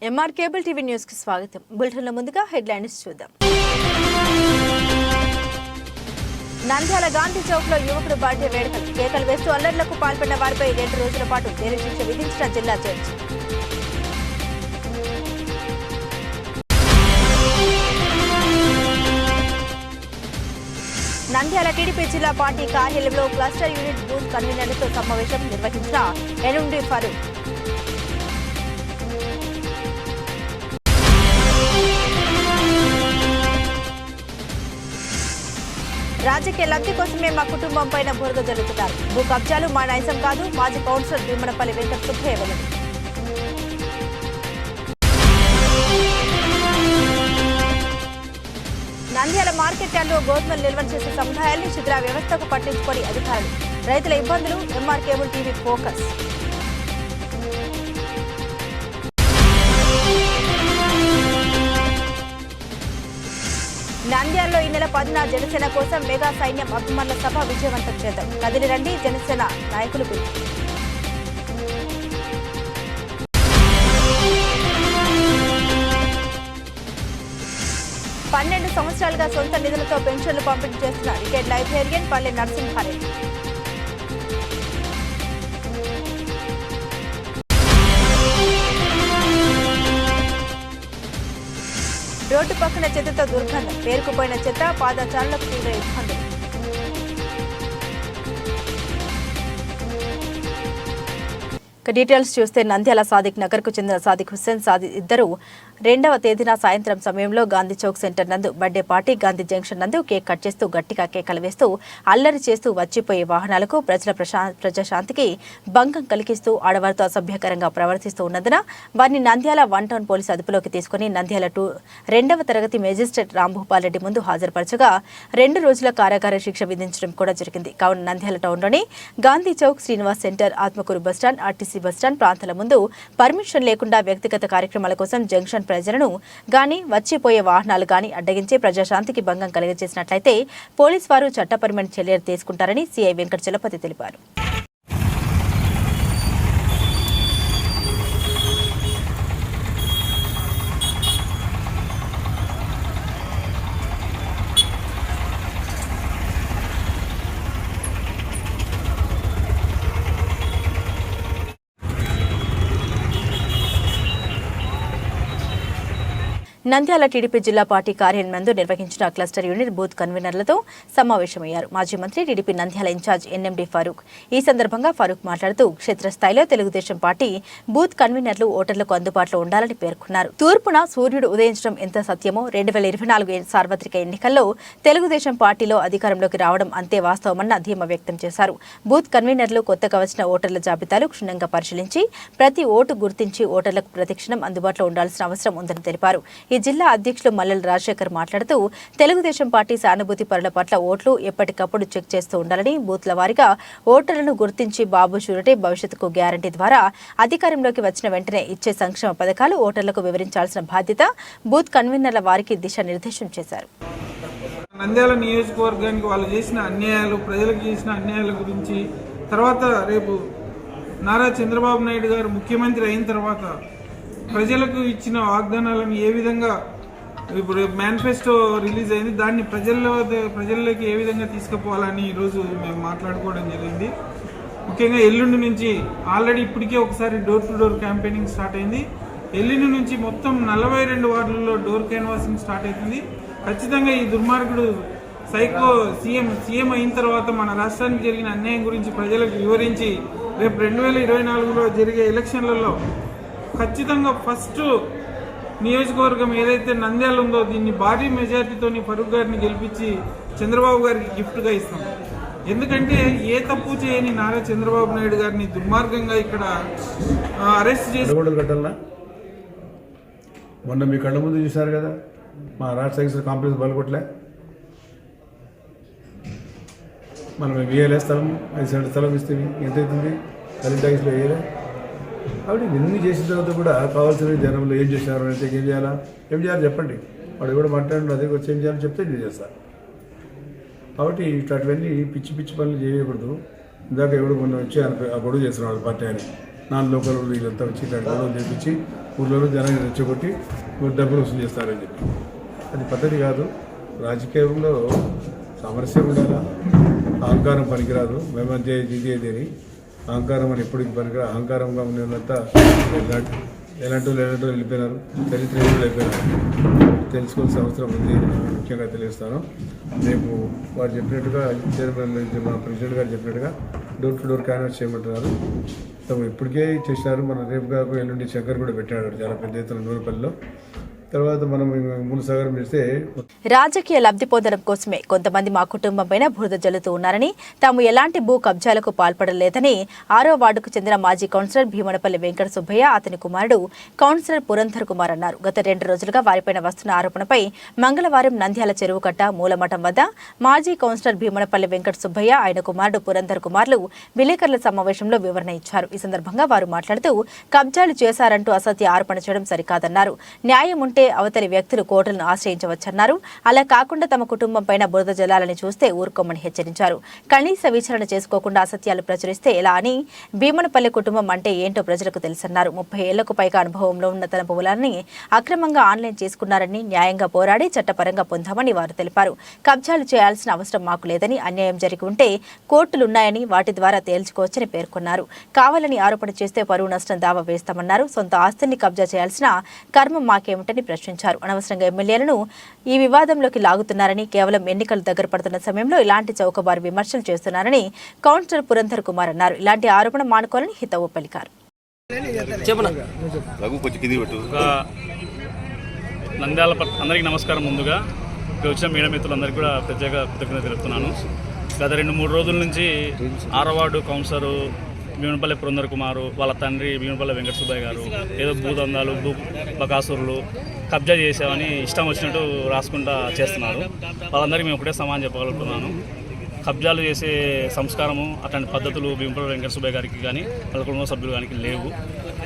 MR cable TV news కి స్వాగతం. బులెటిన్లో ముందుగా హెడ్లైన్స్ చూద్దాం. నంద్యాల గాంధీ చౌక్ లో యువకుడు బర్త్డే వేడుకలు కేకలు వేస్తూ అల్లర్లకు పాల్పడిన వారిపై 2 రోజుల పాటు జైలు శిక్ష విధించిన జిల్లా జడ్జి. నంద్యాల టీడీపీ జిల్లా పార్టీ కార్యాలయంలో క్లస్టర్ యూనిట్ బూత్ కన్వీనర్లతో సమావేశం నిర్వహించిన ఎన్ఎండి ఫరూక్. రాజకీయ లబ్ధి కోసమే మా కుటుంబం పైన బురద జరుగుతున్నారు. భూ కబ్జాలు మా నైజం కాదు. మాజీ కౌన్సిలర్ భీమనపల్లి వెంకట సుబ్బయ్య వెల్లడి. నంద్యాల మార్కెట్ యార్డులో గోధుమలు నిల్వ చేసే సముదాయాల్ని శిథిల వ్యవస్థకు పట్టించుకొని అధికారులు. రైతుల ఇబ్బందులు. MR cable TV focus. నంద్యాలలో ఈ నెల 10న జనసేన కోసం మెగా సైన్యం అభిమానుల సభ విజయవంతం చేద్దాం. కదిలి రండి జనసేన నాయకులు పిలుపు. పన్నెండు సంవత్సరాలుగా సొంత నిధులతో పెన్షన్లు పంపిణీ చేస్తున్న రిటైర్డ్ లైబ్రేరియన్ పల్లె నరసింహారెడ్డి. రోడ్డు పక్కన చెత్తతో దుర్గంధం. పేరుకుపోయిన చెత్త పాదచారులకు తీవ్ర ఇబ్బందులు. డీటెయిల్స్ చూస్తే నంద్యాల సాదిక్ నగర్ కు చెందిన సాదిక్ హుస్సేన్ ఇద్దరు 2వ తేదీన సాయంత్రం సమయంలో గాంధీ చౌక్ సెంటర్ నందు బర్త్డే పార్టీ గాంధీ జంక్షన్ నందు కేక్ కట్ చేస్తూ గట్టిగా కేకలు వేస్తూ అల్లరి చేస్తూ వచ్చిపోయే వాహనాలకు ప్రజాశాంతికి భంగం కలిగిస్తూ ఆడవారితో అసభ్యకరంగా ప్రవర్తిస్తూ ఉన్నందున వారిని నంద్యాల 1 టౌన్ పోలీసు అదుపులోకి తీసుకుని నంద్యాల 2వ తరగతి మేజిస్ట్రేట్ రాంభూపాల్ రెడ్డి ముందు హాజరుపరచగా 2 రోజుల కారాగార శిక్ష విధించడం కూడా జరిగింది. కావున నంద్యాల టౌన్లోని Gandhi Chowk, Srinivas centre, Atmakur bus stand, RTC bus stand ప్రాంతాల ముందు పర్మిషన్ లేకుండా వ్యక్తిగత కార్యక్రమాల కోసం జంక్షన్ ప్రజలను గాని వచ్చిపోయే వాహనాలు గాని అడ్డగించి ప్రజాశాంతికి భంగం కలిగజేసినట్లయితే పోలీసు వారు చట్టపరమైన చర్యలు తీసుకుంటారని సిఐ వెంకట చలపతి తెలిపారు. నంద్యాల టీడీపీ జిల్లా పార్టీ కార్యాలయం నందు నిర్వహించిన క్లస్టర్ యూనిట్ బూత్ కన్వీనర్లతో సమావేశమయ్యారు మాజీ మంత్రి TDP Nandyal incharge NMD Farooq. ఈ సందర్భంగా ఫరూక్ మాట్లాడుతూ క్షేత్రస్థాయిలో తెలుగుదేశం పార్టీ బూత్ కన్వీనర్లు ఓటర్లకు అందుబాటులో ఉండాలని పేర్కొన్నారు. తూర్పున సూర్యుడు ఉదయించడం ఎంత సత్యమో 2024 సార్వత్రిక ఎన్నికల్లో తెలుగుదేశం పార్టీలో అధికారంలోకి రావడం అంతే వాస్తవమన్న ధీమా వ్యక్తం చేశారు. బూత్ కన్వీనర్లు కొత్తగా వచ్చిన ఓటర్ల జాబితాలు క్షుణ్ణంగా పరిశీలించి ప్రతి ఓటు గుర్తించి ఓటర్లకు ప్రతిక్షణం అందుబాటులో ఉండాల్సిన అవసరం ఉందని తెలిపారు. ఈ జిల్లా అధ్యక్షులు మల్లెల రాజశేఖర్ మాట్లాడుతూ తెలుగుదేశం పార్టీ సానుభూతి పరుల పట్ల ఓట్లు ఎప్పటికప్పుడు చెక్ చేస్తూ ఉండాలని, బూత్ల వారీగా ఓటర్లను గుర్తించి బాబు షూరిటీ భవిష్యత్తుకు గ్యారంటీ ద్వారా అధికారంలోకి వచ్చిన వెంటనే ఇచ్చే సంక్షేమ పథకాలు ఓటర్లకు వివరించాల్సిన బాధ్యత బూత్ కన్వీనర్ల వారికి దిశానిర్దేశం చేశారు. నంద్యాల నియోజకవర్గానికి వాళ్ళు చేసిన అన్యాయాలు, ప్రజలకు చేసిన అన్యాయాల గురించి, తర్వాత రేపు నారా చంద్రబాబు నాయుడు గారు ముఖ్యమంత్రి అయిన తర్వాత ప్రజలకు ఇచ్చిన వాగ్దానాలను ఏ విధంగా, ఇప్పుడు మేనిఫెస్టో రిలీజ్ అయింది, దాన్ని ప్రజల్లోకి ఏ విధంగా తీసుకుపోవాలని ఈరోజు మేము మాట్లాడుకోవడం జరిగింది. ముఖ్యంగా ఎల్లుండి నుంచి ఆల్రెడీ ఇప్పటికే ఒకసారి door to door campaigning start అయింది. ఎల్లుండి నుంచి మొత్తం 42 వార్డులలో డోర్ క్యాన్వాసింగ్ స్టార్ట్ అవుతుంది. ఖచ్చితంగా ఈ దుర్మార్గుడు సైకో సీఎం అయిన తర్వాత మన రాష్ట్రానికి జరిగిన అన్యాయం గురించి ప్రజలకు వివరించి రేపు 2024లో జరిగే ఎలక్షన్లలో ఖచ్చితంగా ఫస్ట్ నియోజకవర్గం ఏదైతే నంద్యాల ఉందో దీన్ని భారీ మెజార్టీతో ఫరూక్ గారిని గెలిపించి చంద్రబాబు గారికి గిఫ్ట్గా ఇస్తాం. ఎందుకంటే ఏ తప్పు చేయని నారా చంద్రబాబు నాయుడు గారిని దుర్మార్గంగా ఇక్కడ అరెస్ట్ చేసి మొన్న మీ కళ్ళ ముందు చూశారు కదా, మా రాష్ట్ర కాంప్లెక్స్ బలకొట్లే మనం వేయలే స్థలం 5 సెంట్ల స్థలం ఇస్తే ఎంత అవుతుంది? కరెంట్ ట్యాక్స్లో వేయలే. కాబట్టి ఇన్ని చేసిన తర్వాత కూడా కావాల్సిన జనంలో ఏం చేశారు అంటే ఏం చేయాలి చెప్పండి. వాడు కూడా మాట్లాడండి, అదే వచ్చి ఏం చేయాలని చెప్తే నేను చేస్తాను. కాబట్టి ఇట్లాంటివన్నీ పిచ్చి పనులు చేయకూడదు. ఇందాక ఎవడు మొన్న వచ్చి ఆ గొడవ చేస్తున్నాడు పార్టీ అని నాన్ లోకల్ వీళ్ళంతా వచ్చి ఇక్కడ గొడవలు చేపించి ఊళ్ళో జనాన్ని రెచ్చగొట్టి డబ్బులు వసూలు చేస్తారని చెప్పి అది పద్ధతి కాదు. రాజకీయంలో సామరస్యం ఉండాలా, అహంకారం పనికిరాదు. మేమంతే ఇది అహంకారం అని ఎప్పటికి పనికిరా. అహంకారంగా ఉన్నంతా ఎలాంటి వాళ్ళు వెళ్ళిపోయినారు, చరిత్ర అయిపోయినారు. తెలుసుకోవాల్సిన అవసరం ఉంది. ముఖ్యంగా తెలియస్తాను. రేపు వారు చెప్పినట్టుగా చైర్మన్ మన ప్రెసిడెంట్ గారు చెప్పినట్టుగా డోర్ టు డోర్ క్యాన్వాస్ చేయమంటున్నారు. ఇప్పటికే చేసినారు. మన రేపు కాక ఎల్లుండి శంకర్ కూడా పెట్టాడు చాలా పెద్ద ఎత్తున నూనెపల్లిలో. తర్వాత మనం మూలసాగరం చేస్తే రాజకీయ లబ్ధి పొందడం కోసమే కొంతమంది మా కుటుంబం పైన బురద జల్లుతూ ఉన్నారని, తాము ఎలాంటి భూ కబ్జాలకు పాల్పడలేదని 6వ వార్డుకు చెందిన మాజీ కౌన్సిలర్ భీమనపల్లి వెంకట సుబ్బయ్య, అతని కుమారుడు కౌన్సిలర్ పురంధర్ కుమార్ అన్నారు. గత 2 రోజులుగా వారిపైన వస్తున్న ఆరోపణపై మంగళవారం నంద్యాల చెరువు కట్ట మూలమఠం వద్ద మాజీ కౌన్సిలర్ భీమనపల్లి వెంకట సుబ్బయ్య, ఆయన కుమారుడు పురంధర్ కుమార్లు విలేకరుల సమావేశంలో వివరణ ఇచ్చారు. ఈ సందర్భంగా వారు మాట్లాడుతూ కబ్జాలు చేశారంటూ అసత్య ఆరోపణ చేయడం సరికాదన్నారు. న్యాయం ఉంటే అవతలి వ్యక్తులు కోర్టులను ఆశ్రయించవచ్చన్నారు. అలా కాకుండా తమ కుటుంబం పైన బురద జలాలని చూస్తే ఊరుకోమని హెచ్చరించారు. కనీస విచారణ చేసుకోకుండా అసత్యాలు ప్రచురిస్తే ఎలా అని భీమనపల్లి కుటుంబం అంటే ఏంటో ప్రజలకు తెలుసన్నారు. 30 ఏళ్లకు పైగా అనుభవంలో ఉన్న తన భూములని అక్రమంగా ఆన్లైన్ చేసుకున్నారని, న్యాయంగా పోరాడి చట్టపరంగా పొందామని వారు తెలిపారు. కబ్జాలు చేయాల్సిన అవసరం మాకు లేదని, అన్యాయం జరిగి ఉంటే కోర్టులున్నాయని వాటి ద్వారా తేల్చుకోవచ్చని పేర్కొన్నారు. కావాలని ఆరోపణ చేస్తే పరువు నష్టం దావా వేస్తామన్నారు. సొంత ఆస్తిని కబ్జా చేయాల్సిన కర్మ మాకేమిటని ప్రశ్నించారు. అనవసరంగా ఎమ్మెల్యేలను ఈ వివాదంలోకి లాగుతున్నారని, కేవలం ఎన్నికలు దగ్గర పడుతున్న సమయంలో ఇలాంటి చౌకబారు విమర్శలు చేస్తున్నారని కౌన్సిలర్ పురంధర్ కుమార్ అన్నారు. ఇలాంటి ఆరోపణ మానుకోవాలని హితవు పలికారు. నంద్యాల అందరికీ నమస్కారం. ముందుగా ఇక్కడ వచ్చిన మీడియా మిత్రులందరికీ కూడా ప్రత్యేక కృతజ్ఞత తెలుపుతున్నాను. గత 2-3 రోజుల నుంచి 6వ వార్డు కౌన్సిలర్ భీమనపల్లి పురంధర్ కుమారు, వాళ్ళ తండ్రి భీమనపల్లి వెంకట సుబ్బయ్య గారు ఏదో భూదందాలు, బకాసురులు కబ్జా చేసామని ఇష్టం వచ్చినట్టు రాసుకుంటా చేస్తున్నారు. వాళ్ళందరికీ మేము ఒకటే సమాధానం చెప్పగలుగుతున్నాను. కబ్జాలు చేసే సంస్కారము, అట్లాంటి పద్ధతులు భీమనపల్లి వెంకట సుబ్బయ్య గారికి కానీ వాళ్ళ కుటుంబ సభ్యులు కానీ లేవు.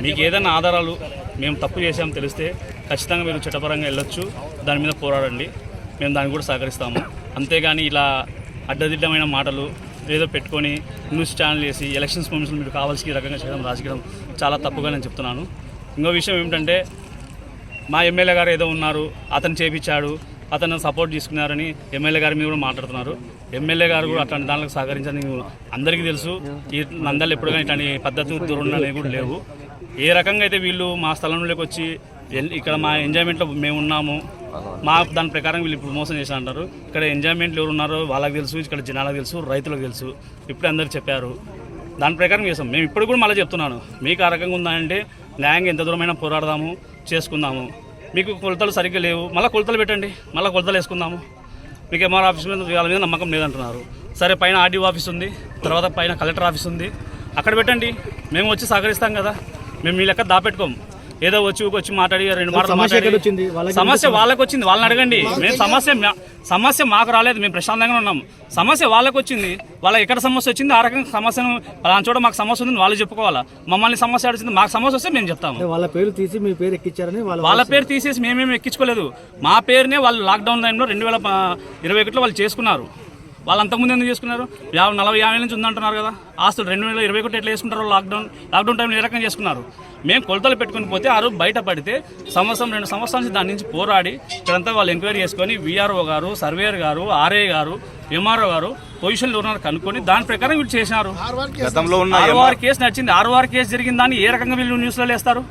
మీకు ఏదైనా ఆధారాలు మేము తప్పు చేసామని తెలిస్తే ఖచ్చితంగా మీరు చట్టపరంగా వెళ్ళొచ్చు, దాని మీద పోరాడండి, మేము దానికి కూడా సహకరిస్తాము. అంతేగాని ఇలా అడ్డదిడ్డమైన మాటలు ఏదో పెట్టుకొని న్యూస్ ఛానల్ చేసి ఎలక్షన్స్ కమిషన్ మీరు కావాల్సిన రకంగా చేయడం రాజకీయం చాలా తప్పుగా నేను చెప్తున్నాను. ఇంకో విషయం ఏమిటంటే, మా ఎమ్మెల్యే గారు ఏదో ఉన్నారు, అతను చేపించాడు, అతను సపోర్ట్ తీసుకున్నారని ఎమ్మెల్యే గారి మీద కూడా మాట్లాడుతున్నారు. ఎమ్మెల్యే గారు కూడా అట్లాంటి దానికి సహకరించని అందరికీ తెలుసు. ఈ నంద్యాల ఎప్పుడు కానీ ఇట్లాంటి పద్ధతి ధోరణులు అనేవి కూడా లేవు. ఏ రకంగా అయితే వీళ్ళు మా స్థలంలోకి వచ్చి ఇక్కడ మా ఎంజాయ్మెంట్లో మేము ఉన్నాము, మా దాని ప్రకారం వీళ్ళు ఇప్పుడు మోసం చేసి అంటారు. ఇక్కడ ఎంజాయ్మెంట్లు ఎవరు ఉన్నారో వాళ్ళకి తెలుసు, ఇక్కడ జనాలకు తెలుసు, రైతులకు తెలుసు. ఇప్పుడు అందరు చెప్పారు, దాని ప్రకారం చేస్తాం. మేము ఇప్పుడు కూడా మళ్ళీ చెప్తున్నాను, మీకు ఆ రకంగా ఉందంటే న్యాయంగా ఎంత దూరమైనా పోరాడదాము, చేసుకుందాము. మీకు కొలతలు సరిగ్గా లేవు, మళ్ళీ కొలతలు పెట్టండి, మళ్ళీ కొలతలు వేసుకుందాము. మీకు ఎంఆర్ ఆఫీస్ మీద వాళ్ళ మీద నమ్మకం లేదంటున్నారు. సరే, పైన ఆర్డీఓ ఆఫీస్ ఉంది, తర్వాత పైన కలెక్టర్ ఆఫీస్ ఉంది, అక్కడ పెట్టండి, మేము వచ్చి సహకరిస్తాం కదా. మేము మీ లెక్క దాపెట్టుకోము. ఏదో వచ్చి మాట్లాడి 2 మాటలు మాట్లాడి సమస్య వాళ్ళకి వచ్చింది, వాళ్ళని అడగండి. మేము సమస్య మాకు రాలేదు, మేము ప్రశాంతంగా ఉన్నాం. సమస్య వాళ్ళకి వచ్చింది, వాళ్ళకి ఎక్కడ సమస్య వచ్చింది ఆ రకంగా సమస్యను అలాంటి చోట మాకు సమస్య ఉంది వాళ్ళు చెప్పుకోవాలా. మమ్మల్ని సమస్య వచ్చింది, మాకు సమస్య వస్తే మేము చెప్తాము. వాళ్ళ పేరు తీసి మీ పేరు ఎక్కించారని వాళ్ళ పేరు తీసేసి మేమేమి ఎక్కించుకోలేదు. మా పేరునే వాళ్ళు లాక్డౌన్ టైంలో 2021లో వాళ్ళు చేసుకున్నారు. వాళ్ళు అంతకుముందు ఎందుకు చేసుకున్నారు? 40-50 నుంచి ఉందంటున్నారు కదా ఆస్తులు. 2021 ఎట్లా చేసుకుంటారు? లాక్డౌన్ టైంలో ఏ రకంగా చేసుకున్నారు? మేము కొలతలు పెట్టుకుని పోతే ఆ రోజు బయటపడితే 2 సంవత్సరాల నుంచి దాని నుంచి పోరాడి ఇక్కడంతా వాళ్ళు ఎంక్వైరీ చేసుకొని వీఆర్ఓ గారు, సర్వేయర్ గారు, ఆర్ఏ గారు, ఎంఆర్ఓ గారు పొజిషన్లో ఉన్నారు కనుక్కొని దాని ప్రకారం వీళ్ళు చేసినారు. గతంలో 6 కేసు నడిచింది. 6 కేసు జరిగిన దాన్ని ఏ రకంగా వీళ్ళు న్యూస్లో వేస్తారు?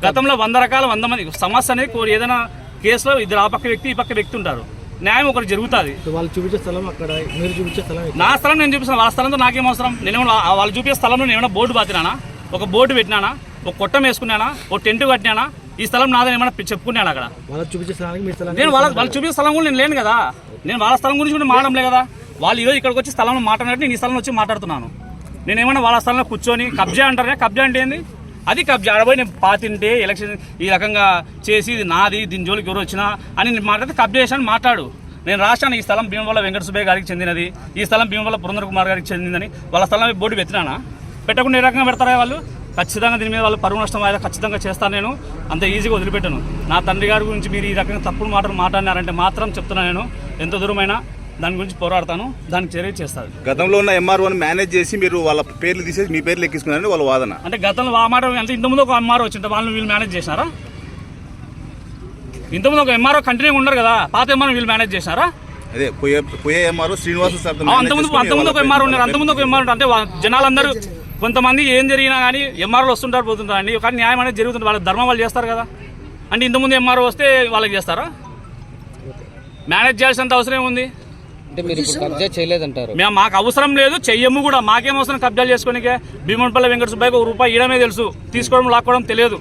గతంలో 100 మంది సమస్య అనేది ఏదైనా కేసులో ఇద్దరు ఆ పక్క వ్యక్తి ఈ పక్క వ్యక్తి ఉంటారు. న్యాయం ఒకటి జరుగుతుంది. వాళ్ళు చూపించే స్థలం అక్కడ, మీరు చూపించే స్థలం నా స్థలం నేను చూపిస్తాను. వాళ్ళ స్థలంతో నాకేం అవసరం? నేనేమో వాళ్ళు చూపించే స్థలంలో నేను ఏమైనా బోర్డు బాతినానా? ఒక బోర్డు పెట్టినానా? ఒక కొట్టం వేసుకున్నానా? ఒక టెంట్ కట్టినానా? ఈ స్థలం నాదని ఏమైనా చెప్పుకున్నాను అక్కడ? వాళ్ళు చూపించే స్థలానికి మీ స్థలం, నేను వాళ్ళు చూపించే స్థలం కూడా నేను లేను కదా. నేను వాళ్ళ స్థలం గురించి కూడా మాట్లాడలే కదా. వాళ్ళు ఈరోజు ఇక్కడికి వచ్చి స్థలంలో మాట్లాడినట్టు నేను ఈ స్థలం వచ్చి మాట్లాడుతున్నాను. నేనేమన్నా వాళ్ళ స్థలంలో కూర్చొని కబ్జా అంటారా? కబ్జా అంటే ఏంది? అది కబ్జా. ఆడబోయి నేను పాతింటే ఎలక్షన్ ఈ రకంగా చేసి ఇది నాది, దీని జోలికి ఎవరు వచ్చినా అని నేను మాట్లాడితే కబ్జా చేశాను మాట్లాడు. నేను రాష్ట్రాన్ని ఈ స్థలం భీమవల్ల వెంకట సుబ్బయ్య గారికి చెందినది, ఈ స్థలం భీమవల్ల పురంధర్ కుమార్ గారికి చెందిందని వాళ్ళ స్థలం బోర్డు పెట్టినానా? పెట్టకుండా ఏ రకంగా పెడతారా వాళ్ళు? ఖచ్చితంగా దీని మీద వాళ్ళు పరువు నష్టం అయితే ఖచ్చితంగా చేస్తాను. నేను అంత ఈజీగా వదిలిపెట్టాను. నా తండ్రి గారి గురించి మీరు ఈ రకంగా తప్పుడు మాటలు మాట్లాడినారంటే మాత్రం చెప్తున్నా, నేను ఎంత దూరమైనా దాని గురించి పోరాడతాను, దానికి చర్య చేస్తాను. గతంలో ఉన్న ఎంఆర్ఓని మేనేజ్ చేసి మీరు వాళ్ళ పేర్లు తీసేసి మీ పేర్లు ఎక్కించుకున్నారని వాళ్ళ వాదన. అంటే గతంలో ఆ మాట అంటే ఇంతకుముందు ఒక ఎంఆర్ఓ వచ్చింటే వాళ్ళని వీళ్ళు మేనేజ్ చేసినారా? ఇంతకుముందు ఒక ఎంఆర్ఓ కంటిన్యూ ఉండరు కదా, పాత ఎంఆర్ఓ వీళ్ళు మేనేజ్ చేసినారా? అదే పోయే ఎంఆర్ఓ శ్రీనివాస సార్ అంతకుముందు ఒక ఎంఆర్ఓ ఉన్నారు. అంతకుముందు ఒక ఎంఆర్ఓ అంటే జనాలందరూ కొంతమంది ఏం జరిగినా కానీ ఎంఆర్ఓలు వస్తుంటారు పోతుంటారు అండి, కానీ న్యాయం అనేది జరుగుతుంది. వాళ్ళ ధర్మం వాళ్ళు చేస్తారు కదా. అంటే ఇంతకుముందు ఎంఆర్ఓ వస్తే వాళ్ళకి చేస్తారా? మేనేజ్ చేయాల్సినంత అవసరం ఏముంది? అంటే మీరు ఇప్పుడు కబ్జా చేయలేదంటారు. మేము మాకు అవసరం లేదు, చెయ్యము కూడా. మాకేం అవసరం కబ్జాలు చేసుకోనికే? భీమన్పల్లి వెంకట సుబ్బయ్యకి ₹1 ఇవ్వడమే తెలుసు, తీసుకోవడం లాక్కోవడం తెలియదు.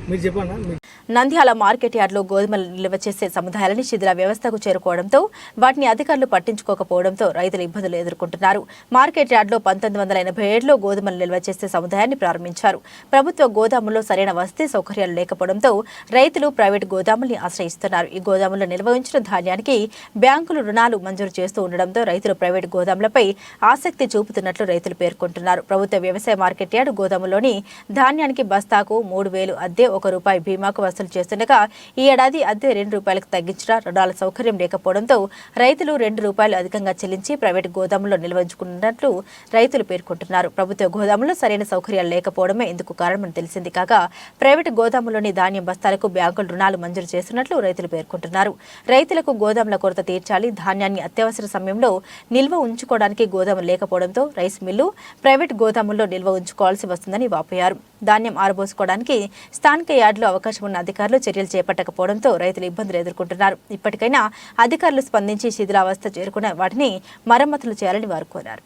మీరు చెప్పండి. నంద్యాల మార్కెట్ యార్డులో గోధుమలు నిల్వ చేసే సముదాయాలని శిథిల వ్యవస్థకు చేరుకోవడంతో వాటిని అధికారులు పట్టించుకోకపోవడంతో రైతులు ఇబ్బందులు ఎదుర్కొంటున్నారు. మార్కెట్ యార్డులో 1987లో గోధుమలు నిల్వ చేసే సముదాయాన్ని ప్రారంభించారు. ప్రభుత్వ గోదాముల్లో సరైన వసతి సౌకర్యాలు లేకపోవడంతో రైతులు ప్రైవేటు గోదాముల్ని ఆశ్రయిస్తున్నారు. ఈ గోదాముల్లో నిల్వ ఉంచిన ధాన్యానికి బ్యాంకులు రుణాలు మంజూరు చేస్తూ ఉండడంతో రైతులు ప్రైవేటు గోదాములపై ఆసక్తి చూపుతున్నట్లు రైతులు పేర్కొంటున్నారు. ప్రభుత్వ వ్యవసాయ మార్కెట్ యార్డు గోదాములోని ధాన్యానికి బస్తాకు 3,000 అద్దె, ₹1 బీమాకు వసూలు చేస్తుండగా ఈ ఏడాది అద్దె ₹2 తగ్గించిన రుణాల సౌకర్యం లేకపోవడంతో రైతులు ₹2 అధికంగా చెల్లించి ప్రైవేటు గోదాముల్లో నిల్వ ఉంచుకున్నట్లు రైతులు పేర్కొంటున్నారు. ప్రభుత్వ గోదాముల్లో సరైన సౌకర్యాలు లేకపోవడమే ఇందుకు కారణమని తెలిసింది. కాగా ప్రైవేటు గోదాముల్లోని ధాన్యం బస్తాలకు బ్యాంకులు రుణాలు మంజూరు చేస్తున్నట్లు రైతులు పేర్కొంటున్నారు. రైతులకు గోదాముల కొరత తీర్చాలి, ధాన్యాన్ని అత్యవసర సమయంలో నిల్వ ఉంచుకోవడానికి గోదాము లేకపోవడంతో రైస్ మిల్లు ప్రైవేటు గోదాముల్లో నిల్వ ఉంచుకోవాల్సి వస్తుందని వాపోయారు. ధాన్యం ఆరబోసుకోవడానికి స్థానిక యార్డులో అవకాశం ఉన్న అధికారులు చర్యలు చేపట్టకపోవడంతో రైతులు ఇబ్బందులు ఎదుర్కొంటున్నారు. ఇప్పటికైనా అధికారులు స్పందించి శిథిలావస్థ చేరుకున్న వాటిని మరమ్మతులు చేయాలని వారు కోరారు.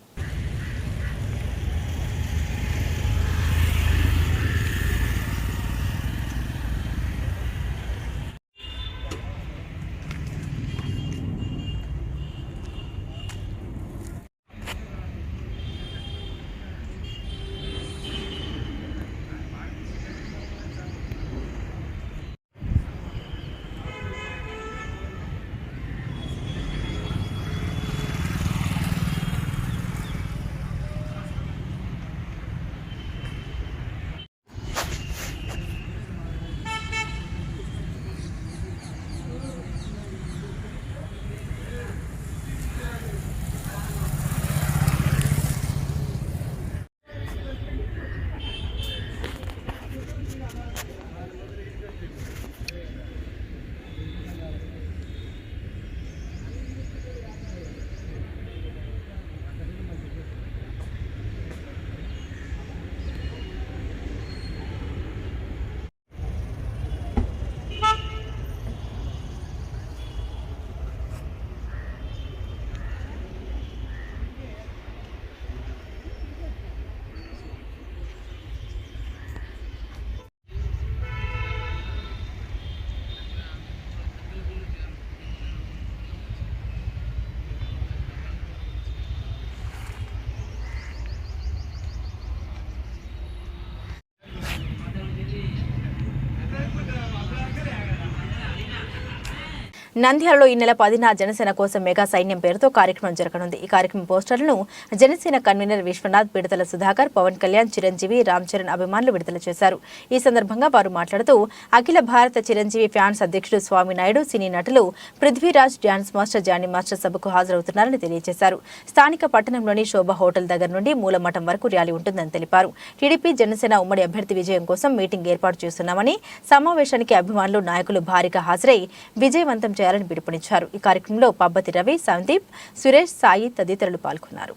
నంద్యాలలో ఈ నెల 10న జనసేన కోసం మెగా సైన్యం పేరుతో కార్యక్రమం జరగనుంది. ఈ కార్యక్రమం పోస్టర్లను జనసేన కన్వీనర్ విశ్వనాథ్, విడుదల సుధాకర్, పవన్ కళ్యాణ్, చిరంజీవి, రామ్ చరణ్ అభిమానులు విడుదల చేశారు. ఈ సందర్భంగా వారు మాట్లాడుతూ అఖిల భారత చిరంజీవి ఫ్యాన్స్ అధ్యక్షుడు స్వామి నాయుడు, సినీ నటులు Prithviraj, dance master Jani master సభకు హాజరవుతున్నారని తెలియజేశారు. స్థానిక పట్టణంలోని శోభ హోటల్ దగ్గర నుండి మూలమఠం వరకు ర్యాలీ ఉంటుందని తెలిపారు. టీడీపీ జనసేన ఉమ్మడి అభ్యర్థి విజయం కోసం మీటింగ్ ఏర్పాటు చేస్తున్నామని, సమావేశానికి అభిమానులు, నాయకులు భారీగా హాజరై విజయవంతం చేయాలని పిలుపునిచ్చారు. ఈ కార్యక్రమంలో పబ్బతి రవి, సందీప్, సురేష్, సాయి తదితరులు పాల్గొన్నారు.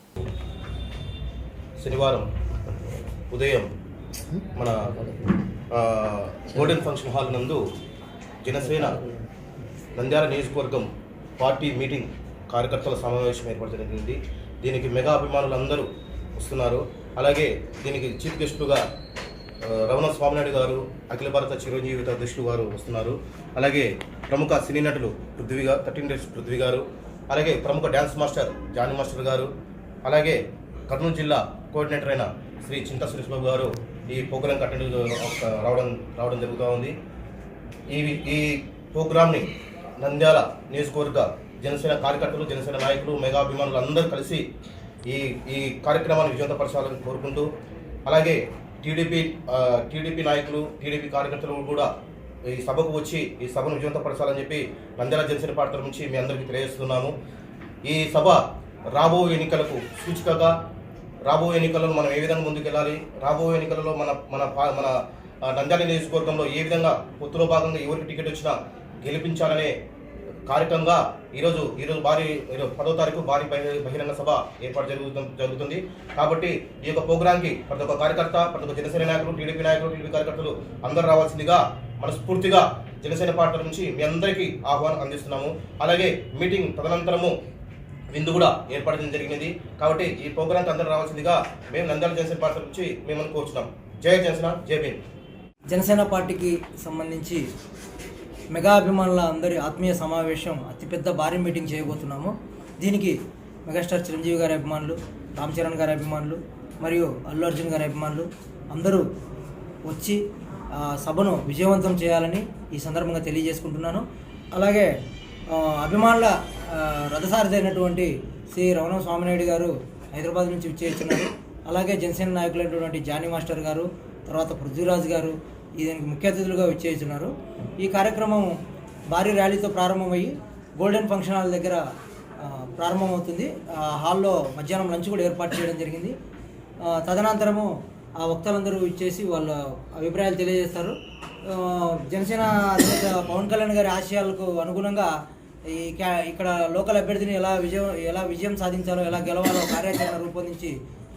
శనివారం ఉదయం మన గోల్డెన్ ఫంక్షన్ హాల్ నందు జనసేన నంద్యాల నియోజకవర్గం పార్టీ మీటింగ్ కార్యకర్తల సమావేశం ఏర్పాటు జరిగింది. దీనికి మెగా అభిమానులందరూ వస్తున్నారు. అలాగే దీనికి చీఫ్ గెస్టులుగా రమణ స్వామినాయుడు గారు, అఖిల భారత చిరంజీవి అధ్యక్షులు గారు వస్తున్నారు. అలాగే ప్రముఖ సినీ నటులు 13 డేస్ పృథ్వీ గారు, అలాగే ప్రముఖ డ్యాన్స్ మాస్టర్ జానీ మాస్టర్ గారు, అలాగే కర్నూలు జిల్లా కోఆర్డినేటర్ అయిన శ్రీ చింతా సురేష్ బాబు గారు ఈ ప్రోగ్రాంకి అటెండ్ రావడం జరుగుతూ ఉంది. ఈ ప్రోగ్రామ్ని నంద్యాల నియోజకవర్గ జనసేన కార్యకర్తలు, జనసేన నాయకులు, మెగా అభిమానులు అందరూ కలిసి ఈ కార్యక్రమాన్ని విజయవంతపరచాలని కోరుకుంటూ, అలాగే టీడీపీ నాయకులు, టీడీపీ కార్యకర్తలు కూడా ఈ సభకు వచ్చి ఈ సభను విజయవంతపరచాలని చెప్పి నంద్యాల జనసేన పార్టీ నుంచి మీ అందరికీ తెలియజేస్తున్నాము. ఈ సభ రాబోయే ఎన్నికలకు సూచికగా, రాబోయే ఎన్నికలలో మనం ఏ విధంగా ముందుకెళ్ళాలి, రాబోయే ఎన్నికలలో మన మన మన నంద్యాల నియోజకవర్గంలో ఏ విధంగా పొత్తులో భాగంగా ఎవరికి టికెట్ వచ్చినా గెలిపించాలనే కార్యక్రమంగా ఈరోజు 10వ తారీఖు భారీ బహిరంగ సభ ఏర్పాటు జరుగుతుంది. కాబట్టి ఈ యొక్క ప్రోగ్రాంకి ప్రతి ఒక్క కార్యకర్త, ప్రతి ఒక్క జనసేన నాయకులు, టీడీపీ కార్యకర్తలు అందరూ రావాల్సిందిగా మనస్ఫూర్తిగా జనసేన పార్టీ నుంచి మీ అందరికీ ఆహ్వానం అందిస్తున్నాము. అలాగే మీటింగ్ తదనంతరము విందు కూడా ఏర్పాటు చేయడం జరిగినది. కాబట్టి ఈ ప్రోగ్రాంకి అందరూ రావాల్సిందిగా మేము నంద్యాల జనసేన పార్టీ నుంచి మేము కోరుచున్నాం. జై జనసేన, జై భీమ్. జనసేన పార్టీకి సంబంధించి మెగా అభిమానుల అందరి ఆత్మీయ సమావేశం, అతిపెద్ద భారీ మీటింగ్ చేయబోతున్నాము. దీనికి మెగాస్టార్ చిరంజీవి గారి అభిమానులు, రామ్ చరణ్ గారి అభిమానులు మరియు అల్లు అర్జున్ గారి అభిమానులు అందరూ వచ్చి సభను విజయవంతం చేయాలని ఈ సందర్భంగా తెలియజేసుకుంటున్నాను. అలాగే అభిమానుల రథసారథి అయినటువంటి శ్రీ రవణం స్వామినాయుడు గారు హైదరాబాద్ నుంచి విచ్చేస్తున్నారు. అలాగే జనసేన నాయకులైనటువంటి జానీ మాస్టర్ గారు, తర్వాత పృథ్వీరాజ్ గారు దీనికి ముఖ్య అతిథులుగా విచ్చేస్తున్నారు. ఈ కార్యక్రమం భారీ ర్యాలీతో ప్రారంభమయ్యి గోల్డెన్ ఫంక్షన్ హాల్ దగ్గర ప్రారంభమవుతుంది. హాల్లో మధ్యాహ్నం లంచ్ కూడా ఏర్పాటు చేయడం జరిగింది. తదనంతరము ఆ వక్తలందరూ ఇచ్చేసి వాళ్ళ అభిప్రాయాలు తెలియజేస్తారు. జనసేన అధినేత పవన్ కళ్యాణ్ గారి ఆశయాలకు అనుగుణంగా ఇక్కడ లోకల్ అభ్యర్థిని ఎలా విజయం సాధించాలో, ఎలా గెలవాలో కార్యాచరణ రూపొందించి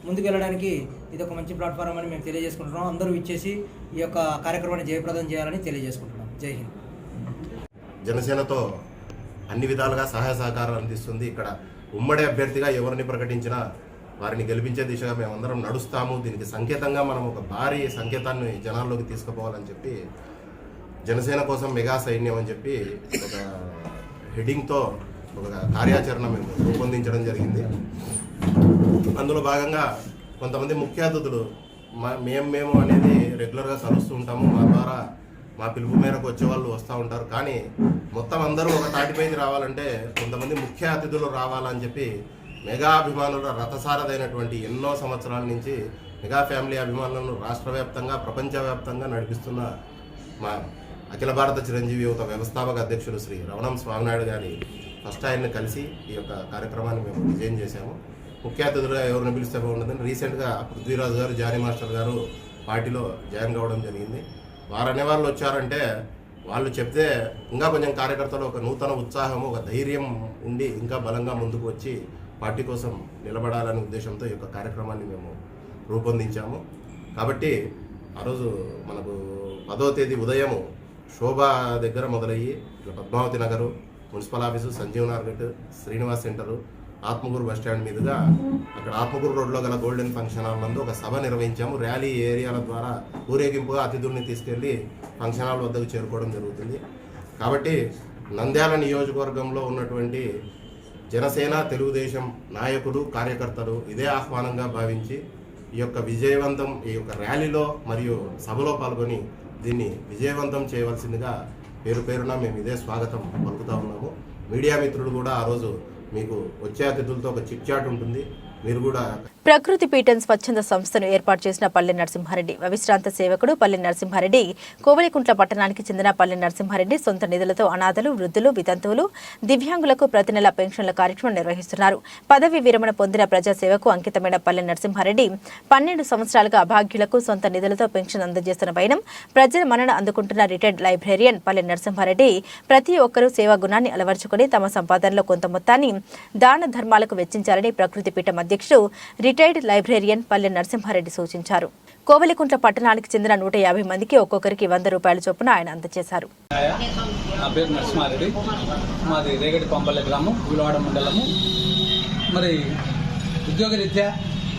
ముందుకెళ్ళడానికి ఇది ఒక మంచి ప్లాట్ఫామ్ అని మేము తెలియజేసుకుంటున్నాం. అందరూ ఇచ్చేసి ఈ యొక్క కార్యక్రమాన్ని జయప్రదం చేయాలని తెలియజేసుకుంటున్నాం. జై హింద్. జనసేనతో అన్ని విధాలుగా సహాయ సహకారాలు అందిస్తుంది. ఇక్కడ ఉమ్మడి అభ్యర్థిగా ఎవరిని ప్రకటించినా వారిని గెలిపించే దిశగా మేమందరం నడుస్తాము. దీనికి సంకేతంగా మనం ఒక భారీ సంకేతాన్ని జనాల్లోకి తీసుకుపోవాలని చెప్పి జనసేన కోసం మెగా సైన్యం అని చెప్పి ఒక హెడింగ్తో ఒక కార్యాచరణ మేము రూపొందించడం జరిగింది. అందులో భాగంగా కొంతమంది ముఖ్య అతిథులు మేము అనేది రెగ్యులర్గా కలుస్తూ ఉంటాము. మా ద్వారా మా పిలుపు మేరకు వచ్చేవాళ్ళు వస్తూ ఉంటారు. కానీ మొత్తం అందరూ ఒక తాటిపైకి రావాలంటే కొంతమంది ముఖ్య అతిథులు రావాలని చెప్పి మెగా అభిమానుల రథసారథైనటువంటి ఎన్నో సంవత్సరాల నుంచి మెగా ఫ్యామిలీ అభిమానులను రాష్ట్ర వ్యాప్తంగా, ప్రపంచవ్యాప్తంగా నడిపిస్తున్న మా అఖిల భారత చిరంజీవి యువత వ్యవస్థాపక అధ్యక్షుడు శ్రీ రవణం స్వామినాయుడు గారి ఫస్ట్ ఆయన్ని కలిసి ఈ యొక్క కార్యక్రమాన్ని మేము డిజైన్ చేశాము. ముఖ్య అతిథులుగా ఎవరిని పిలిస్తే బాగుంటుందని రీసెంట్గా పృథ్వీరాజ్ గారు, జానీ మాస్టర్ గారు పార్టీలో జాయిన్ కావడం జరిగింది. వారు అనేవాళ్ళు వచ్చారంటే వాళ్ళు చెప్తే ఇంకా కొంచెం కార్యకర్తలు ఒక నూతన ఉత్సాహము, ఒక ధైర్యం ఉండి ఇంకా బలంగా ముందుకు వచ్చి పార్టీ కోసం నిలబడాలనే ఉద్దేశంతో ఈ యొక్క కార్యక్రమాన్ని మేము రూపొందించాము. కాబట్టి ఆ రోజు మనకు 10వ తేదీ ఉదయం శోభ దగ్గర మొదలయ్యి ఇట్లా Padmavathi Nagar, municipal office, Sanjeev market, Srinivas centre, Atmakur bus stand మీదుగా అక్కడ ఆత్మకూరు రోడ్లో గల గోల్డెన్ ఫంక్షన్ హాల్ నందు ఒక సభ నిర్వహించాము. ర్యాలీ ఏరియాల ద్వారా ఊరేగింపుగా అతిథుల్ని తీసుకెళ్లి ఫంక్షన్ హాల్ వద్దకు చేరుకోవడం జరుగుతుంది. కాబట్టి నంద్యాల నియోజకవర్గంలో ఉన్నటువంటి జనసేన, తెలుగుదేశం నాయకులు, కార్యకర్తలు ఇదే ఆహ్వానంగా భావించి ఈ యొక్క ఈ యొక్క ర్యాలీలో మరియు సభలో పాల్గొని దీన్ని విజయవంతం చేయవలసిందిగా పేరున మేము ఇదే స్వాగతం పలుకుతా ఉన్నాము. మీడియా మిత్రులు కూడా ఆ రోజు మీకు వచ్చే అతిథులతో ఒక చిట్ చాట్ ఉంటుంది. మీరు కూడా ప్రకృతి పీఠం స్వచ్ఛంద సంస్థను ఏర్పాటు చేసిన పల్లె నరసింహారెడ్డి విశ్రాంత సేవకుడు పల్లె నరసింహారెడ్డి కోవలికుంట్ల పట్టణానికి చెందిన పల్లె నరసింహారెడ్డి సొంత నిధులతో అనాథలు, వృద్ధులు, వితంతువులు, దివ్యాంగులకు ప్రతి నెల పెన్షన్ల కార్యక్రమం నిర్వహిస్తున్నారు. పదవి విరమణ పొందిన ప్రజాసేవకు అంకితమైన పల్లె నరసింహారెడ్డి 12 సంవత్సరాలుగా అభాగ్యులకు సొంత నిధులతో పెన్షన్ అందజేస్తున్న వైనం ప్రజల మన్నన అందుకుంటున్న రిటైర్డ్ లైబ్రేరియన్ పల్లె నరసింహారెడ్డి ప్రతి ఒక్కరూ సేవా గుణాన్ని అలవర్చుకుని తమ సంపాదనలో కొంత మొత్తాన్ని దాన ధర్మాలకు వెచ్చించాలని ప్రకృతి పీఠం అధ్యక్షుడు రిటైర్డ్ లైబ్రేరియన్ పల్లె నరసింహారెడ్డి సూచించారు. కోవలికుంట్ల పట్టణానికి చెందిన 150 మందికి ఒక్కొక్కరికి 100 రూపాయల చొప్పున ఆయన అందజేశారు. నా పేరు నరసింహారెడ్డి, మాది రేగడి పంపల్లి గ్రామం, గులవాడ మండలము. మరి ఉద్యోగరీత్యా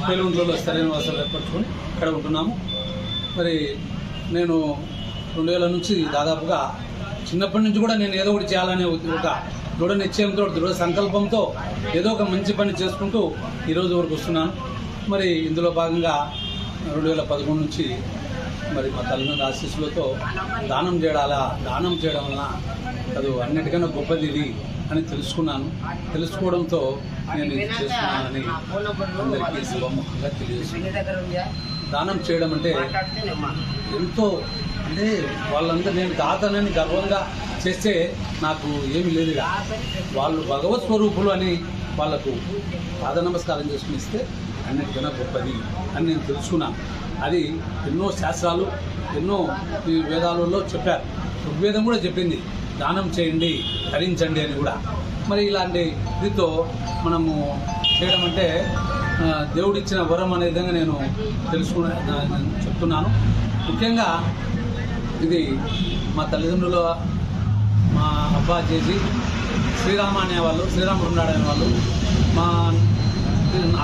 పేలుగుంట్లలో స్థిర నివాసాలు ఏర్పరచుకొని ఇక్కడ ఉంటున్నాము. మరి నేను 2000 నుంచి దాదాపుగా చిన్నప్పటి నుంచి కూడా నేను ఏదో ఒకటి చేయాలనే ఒక దృఢ నిశ్చయంతో, దృఢ సంకల్పంతో ఏదో ఒక మంచి పని చేసుకుంటూ ఈరోజు వరకు వస్తున్నాను. మరి ఇందులో భాగంగా 2011 నుంచి మరి మా తల్లిదండ్రుల ఆశీస్సులతో దానం చేయడం వలన అది అన్నిటికన్నా గొప్పది ఇది అని తెలుసుకోవడంతో నేను ఇది చేస్తున్నానని అందరికీ సభాముఖంగా తెలియజేస్తున్నాను. దానం చేయడం అంటే ఎంతో అంటే వాళ్ళంతా నేను తాతనని గర్వంగా చేస్తే నాకు ఏమీ లేదుగా. వాళ్ళు భగవత్ స్వరూపులు అని వాళ్ళకు పాద నమస్కారం చేసుకుని ఇస్తే అన్నిటికన్నా గొప్పది అని నేను తెలుసుకున్నాను. అది ఎన్నో శాస్త్రాలు ఎన్నో ఈ వేదాలలో చెప్పారు. ఋగ్వేదం కూడా చెప్పింది దానం చేయండి ధరించండి అని కూడా. మరి ఇలాంటి ఇదితో మనము చేయడం అంటే దేవుడిచ్చిన వరం అనే విధంగా నేను చెప్తున్నాను. ముఖ్యంగా ఇది మా తల్లిదండ్రుల మా అబ్బా చేసి శ్రీరామ అనేవాళ్ళు, శ్రీరాముడు ఉన్నాడు అనేవాళ్ళు. మా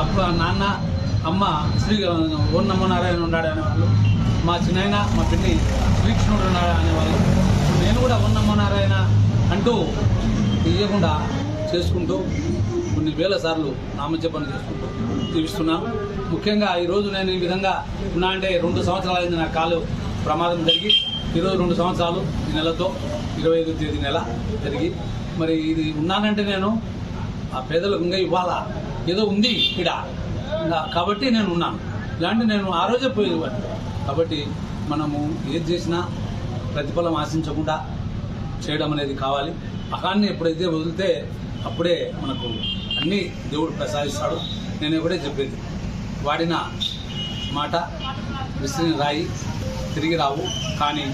అబ్బా నాన్న అమ్మ ఓం నమో నారాయణ ఉన్నాడు అనేవాళ్ళు. మా చిన్నాయన మా పిన్ని శ్రీకృష్ణుడు ఉన్నాడు అనేవాళ్ళు. నేను కూడా ఓం నమో నారాయణ అంటూ తీయకుండా చేసుకుంటూ కొన్ని వేల సార్లు నామజపం చేసుకుంటూ జీవిస్తున్నాను. ముఖ్యంగా ఈరోజు నేను ఈ విధంగా ఉన్నా అంటే 2 సంవత్సరాలు అయింది నా కాలు ప్రమాదం జరిగి. ఈరోజు 2 సంవత్సరాలు ఈ నెలతో 25వ తేదీ నెల జరిగి. మరి ఇది ఉన్నానంటే నేను ఆ పేదలకు ఇంకా ఇవ్వాలా, ఏదో ఉంది ఇక్కడ కాబట్టి నేను ఉన్నాను. ఇలాంటి నేను ఆ రోజే పోయేవాడిని. కాబట్టి మనము ఏది చేసినా ప్రతిఫలం ఆశించకుండా చేయడం అనేది కావాలి. అకాన్ని ఎప్పుడైతే వదిలితే అప్పుడే మనకు అన్నీ దేవుడు ప్రసాదిస్తాడు. నేను ఎప్పుడే చెప్పేది, వాడిన మాట విసిరిన రాయి తిరిగి రావు, కానీ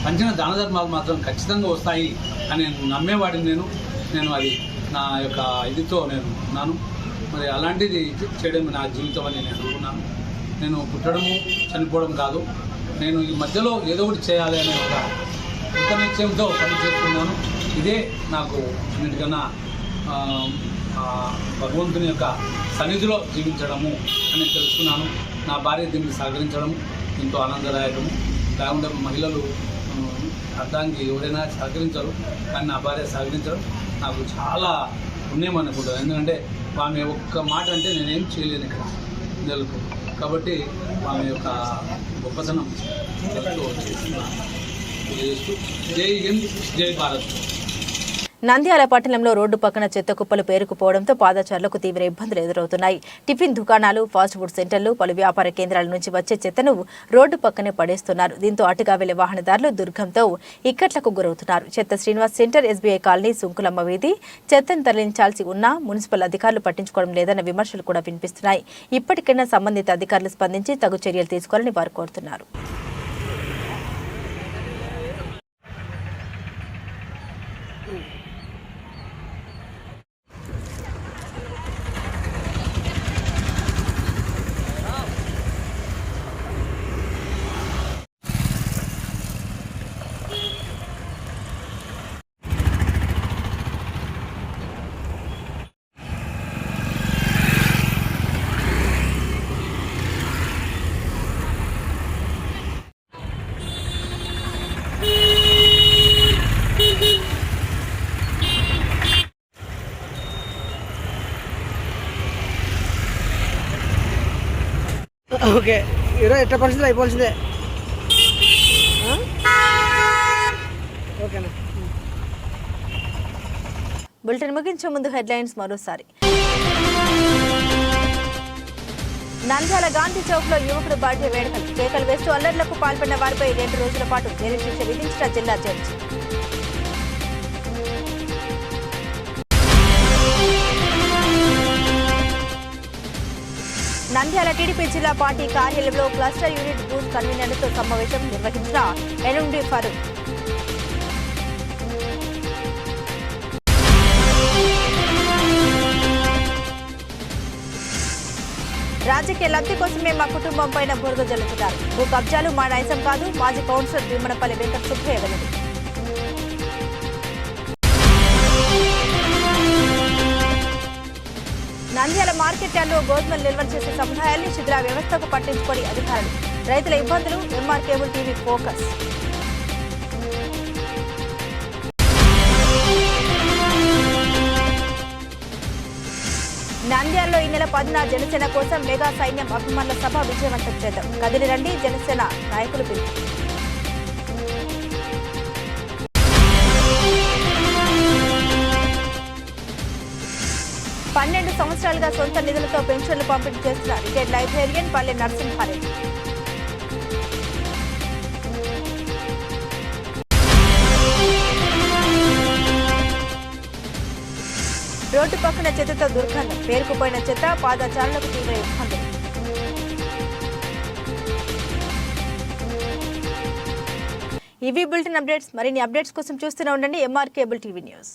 పంచిన దాన ధర్మాలు మాత్రం ఖచ్చితంగా వస్తాయి అని నమ్మేవాడిని నేను అది నా యొక్క ఇదితో నేను ఉన్నాను. మరి అలాంటిది చేయడం నా జీవితం అని నేను అనుకున్నాను. నేను పుట్టడము చనిపోవడం కాదు, నేను ఈ మధ్యలో ఏదో ఒకటి చేయాలి అనే ఒక కృత నిశ్చయంతో పని చేస్తున్నాను. ఇదే నాకు అన్నిటికన్నా భగవంతుని యొక్క సన్నిధిలో జీవించడము అని తెలుసుకున్నాను. నా భార్య దీన్ని సహకరించడం ఎంతో ఆనందదాయకము. లేకుంటే మహిళలు అర్థానికి ఎవరైనా సహకరించరు, కానీ నా భార్య సహకరించడం నాకు చాలా పుణ్యం అనుకుంటాను. ఎందుకంటే ఆమె ఒక్క మాట అంటే నేనేం చేయలేను ఇక్కడ పిల్లలకు. కాబట్టి ఆమె యొక్క గొప్పతనం చేస్తూ జై హింద్, జై భారత్. నంద్యాల పట్టణంలో రోడ్డు పక్కన చెత్త కుప్పలు పేరుకుపోవడంతో పాదచారులకు తీవ్ర ఇబ్బందులు ఎదురవుతున్నాయి. టిఫిన్ దుకాణాలు, ఫాస్ట్ ఫుడ్ సెంటర్లు, పలు వ్యాపార కేంద్రాల నుంచి వచ్చే చెత్తను రోడ్డు పక్కనే పడేస్తున్నారు. దీంతో అటుగా వెళ్లే వాహనదారులు దుర్గంతో ఇక్కట్లకు గురవుతున్నారు. చెత్త Srinivas centre, SBI colony, Sunkulamma వీధి చెత్తను తరలించాల్సి ఉన్నా మున్సిపల్ అధికారులు పట్టించుకోవడం లేదన్న విమర్శలు కూడా వినిపిస్తున్నాయి. ఇప్పటికైనా సంబంధిత అధికారులు స్పందించి తగు చర్యలు తీసుకోవాలని వారు కోరుతున్నారు. ఓకే, ఈరోజు ఎట్లా పరిస్థితులు అయిపోవాల్సిందే. ఓకేనా? బులెటిన్ ముగించే ముందు హెడ్లైన్స్ మరోసారి. నంద్యాల గాంధీ చౌక్ లో యువకుడు బర్త్డే వేడుకలు, కేకలు వేస్తూ అల్లర్లకు పాల్పడిన వారిపై 2 రోజుల పాటు జైలు శిక్ష విధించిన జిల్లా జడ్జి. నంద్యాల టీడీపీ జిల్లా పార్టీ కార్యాలయంలో క్లస్టర్ యూనిట్ బూత్ కన్వీనర్లతో సమావేశం నిర్వహించిన ఎన్ఎండి ఫరూక్. రాజకీయ లబ్ధి కోసమే మా కుటుంబం పైన బురద జల్లుతున్నారు. భూ కబ్జాలు మా నైజం కాదు, మాజీ కౌన్సిలర్ భీమనపల్లి వెంకట సుబ్బయ్య వెల్లడి. నంద్యాల మార్కెట్ యార్డ్లో గోధుమలు నిల్వ చేసే సముదాయాల్ని శిథిల వ్యవస్థకు పట్టించుకొని అధికారులు. రైతుల ఇబ్బందులు, ఎంఆర్ కేబుల్ టీవీ ఫోకస్. నంద్యాలలో ఈ నెల 10న జనసేన కోసం మెగా సైన్యం అభిమానుల సభ విజయవంతం చేద్దాం. కదిలి రండి, జనసేన నాయకులు పిలుపు. పన్నెండు సంవత్సరాలుగా సొంత నిధులతో పెన్షన్లు పంపిణీ చేస్తున్న రిటైర్డ్ లైబ్రేరియన్ పల్లె నరసింహారెడ్డి. పక్కన చెత్తతో దుర్గంధం, పేరుకుపోయిన చెత్త పాదచారులకు తీవ్ర ఇబ్బందులు. ఇవి బులెటిన్ అప్డేట్స్. మరిన్ని అప్డేట్స్ కోసం చూస్తూనే ఉండండి MR కేబుల్ టీవీ న్యూస్.